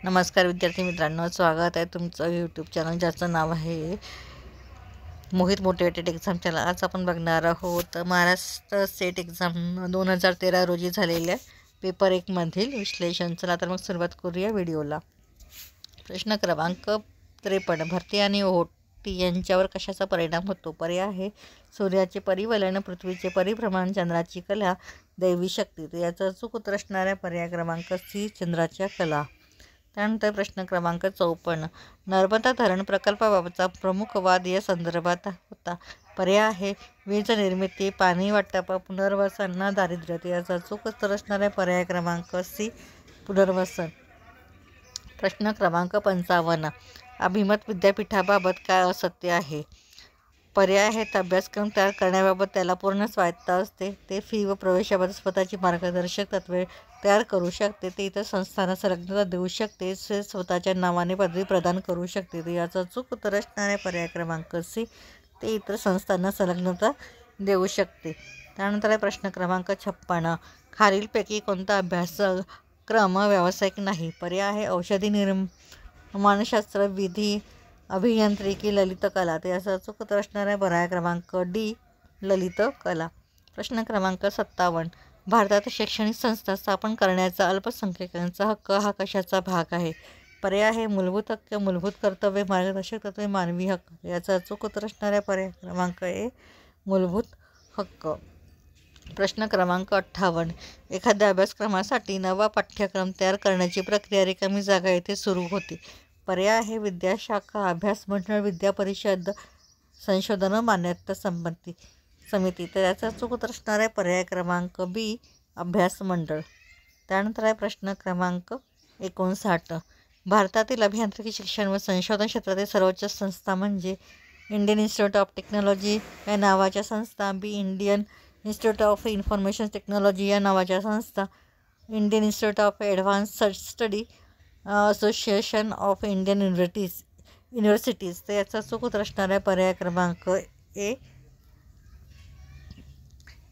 नमस्कार विद्यार्थी मित्रांनो, स्वागत आहे तुमचं यूट्यूब चॅनल ज्याचं नाव आहे मोहित मोटिवेटेड एक्झाम चॅनल। आज आपण बघणार आहोत महाराष्ट्र स्टेट एक्झाम 2013 रोजी झालेल्या पेपर 1 मधील विश्लेषण। चला तर मग सुरुवात करूया व्हिडिओला। प्रश्न क्रमांक 53, भरती आणि ओहोटी यांच्यावर कशाचा परिणाम होतो? पर्याय आहे सूर्याचे परिवलन, पृथ्वीचे परिभ्रमण, चंद्राची कला, दैवी शक्ती। तर याचं अचूक उत्तर असणाऱ्या पर्याय क्रमांक सी, चंद्राच्या कला। त्यानंतर प्रश्न क्रमांक 54, नर्मदा धरण प्रकल्पाबाबतचा प्रमुख वाद या संदर्भात होता। पर्याय आहे वीज निर्मिती, पाणी वाटप, पुनर्वसन ना दारिद्र्य। याचा अचूक उत्तर असणारे पर्याय क्रमांक सी, पुनर्वसन। प्रश्न क्रमांक 55, अभिमत विद्यापीठाबाबत काय असत्य आहे? पर्याय आहेत अभ्यासक्रम तयार करण्याबाबत त्याला पूर्ण स्वायत्ता असते, ते फी व प्रवेशाबाबत स्वतःची मार्गदर्शक तत्त्वे तयार करू शकते, ते इतर संस्थांना संलग्नता देऊ शकते, ते स्वतःच्या नावाने पदवी प्रदान करू शकते। तर याचं अचूक उत्तर असणारे पर्याय क्रमांक सी, ते इतर संस्थांना संलग्नता देऊ शकते। त्यानंतर आहे प्रश्न क्रमांक 56, खालीलपैकी कोणता अभ्यासक्रम व्यावसायिक नाही? पर्याय आहे औषधी निर्माणशास्त्र, विधी, अभियांत्रिकी, ललित कला। तर याचा अचूक उत्तर असणार आहे पर्याय क्रमांक डी, ललित कला। प्रश्न क्रमांक 57, भारतात शैक्षणिक संस्था स्थापन करण्याचा अल्पसंख्याकांचा हक्क हा कशाचा भाग आहे? पर्याय आहे मूलभूत हक्क, मूलभूत कर्तव्य, मार्गदर्शक तत्त्वे, मानवी हक्क। याचा अचूक उत्तर असणार आहे पर्याय क्रमांक ए, मूलभूत हक्क। प्रश्न क्रमांक 58, एखाद्या अभ्यासक्रमासाठी नवा पाठ्यक्रम तयार करण्याची प्रक्रिया रिकामी जागा येथे सुरू होते। पर्याय आहे विद्याशाखा, अभ्यास मंडळ, विद्या परिषद, संशोधन मान्यता समिती। तर याचा अचूक उत्तर असणार आहे पर्याय क्रमांक बी, अभ्यास मंडळ। त्यानंतर आहे प्रश्न क्रमांक 59, भारतातील अभियांत्रिकी शिक्षण व संशोधन क्षेत्रातील सर्वोच्च संस्था म्हणजे इंडियन इन्स्टिट्यूट ऑफ टेक्नॉलॉजी या नावाच्या संस्था, B Indian Institute of Information Technology या नावाच्या संस्था, Indian Institute of Advance Study, Association of Indian Universities. तर याचा अचूक उत्तर असणार आहे पर्याय क्रमांक A,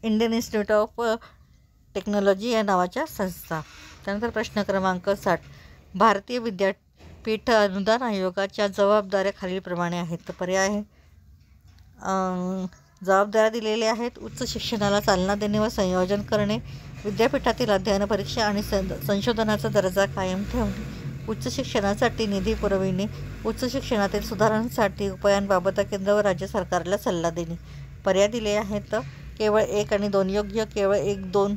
Indian Institute of Technology या नावाच्या संस्था। त्यानंतर प्रश्न क्रमांक 60, भारतीय विद्यापीठ अनुदान आयोगाच्या जबाबदाऱ्या खालीलप्रमाणे आहेत। तर पर्याय आहे जबाबदाऱ्या दिलेल्या आहेत उच्च शिक्षणाला चालना देणे व संयोजन करणे, विद्यापीठातील अध्ययन परीक्षा आणि संशोधनाचा दर्जा कायम ठेवणे, उच्च शिक्षणासाठी निधी पुरविणे, उच्च शिक्षणातील सुधारणांसाठी उपायांबाबत केंद्र व राज्य सरकारला सल्ला देणे। पर्याय दिले आहेत केवळ 1 आणि 2 योग्य, केवळ 1, 2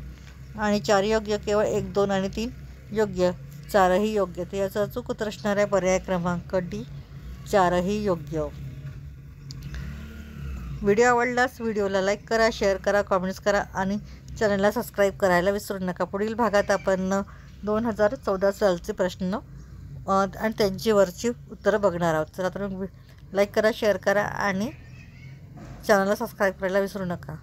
आणि 4 योग्य, केवळ 1, 2 आणि 3 योग्य, 4ही योग्य। तर याचं अचूक उत्तर असणार आहे पर्याय क्रमांक डी, 4ही योग्य। व्हिडिओ आवडल्यास व्हिडिओला लाईक करा, शेअर करा, कॉमेंट्स करा आणि चॅनलला सबस्क्राईब करायला विसरू नका। पुढील भागात आपण 2014 सालचे प्रश्न आणि त्यांची वरची उत्तरं बघणार आहोत। चला तर लाईक करा, शेअर करा आणि चॅनलला सबस्क्राईब करायला विसरू नका।